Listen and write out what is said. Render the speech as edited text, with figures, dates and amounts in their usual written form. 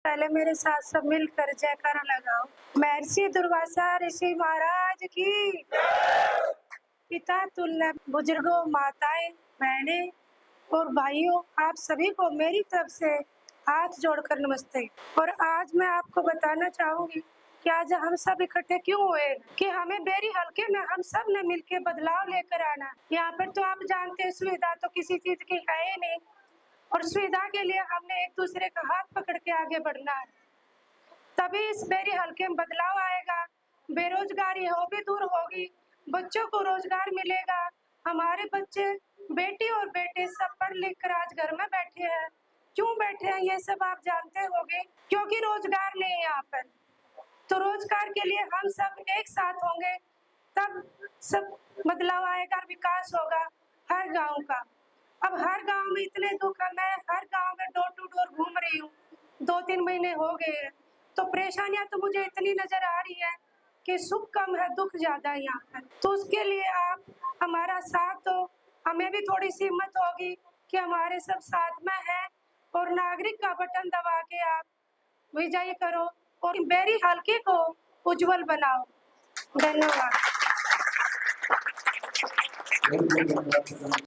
पहले मेरे साथ सब मिलकर जयकारा लगाओ। महर्षि दुर्वासा ऋषि महाराज की, पिता तुल्य बुजुर्गों, माताएं, बहनें और भाइयों, आप सभी को मेरी तरफ से हाथ जोड़कर नमस्ते। और आज मैं आपको बताना चाहूंगी कि आज हम सब इकट्ठे क्यों हुए, कि हमें बेरी हल्के में हम सब ने मिलकर बदलाव लेकर आना। यहाँ पर तो आप जानते हैं सुविधा तो किसी चीज की है ही नहीं, और सुविधा के लिए हमने एक दूसरे का हाथ पकड़ के आगे बढ़ना है, तभी इस बेरी हल्के में बदलाव आएगा। बेरोजगारी हो भी दूर होगी, बच्चों को रोजगार मिलेगा। हमारे बच्चे, बेटी और बेटे सब पढ़ लिख कर आज घर में बैठे हैं। क्यों बैठे हैं ये सब आप जानते होंगे, क्योंकि रोजगार नहीं है यहाँ पर। तो रोजगार के लिए हम सब एक साथ होंगे, तब सब बदलाव आएगा, विकास होगा हर गांव का। अब हर गांव में इतने दुख है, मैं हर गांव में डोर टू डोर घूम रही हूँ, 2-3 महीने हो गए हैं, तो परेशानियां तो मुझे इतनी नजर आ रही है कि सुख कम है, दुख ज्यादा है यहाँ पर। तो उसके लिए आप हमारा साथ दो, हमें भी थोड़ी सी हिम्मत होगी कि हमारे सब साथ में है, और नागरिक का बटन दबा के आप विजयी करो और बेरी हल्के को उज्जवल बनाओ। धन्यवाद।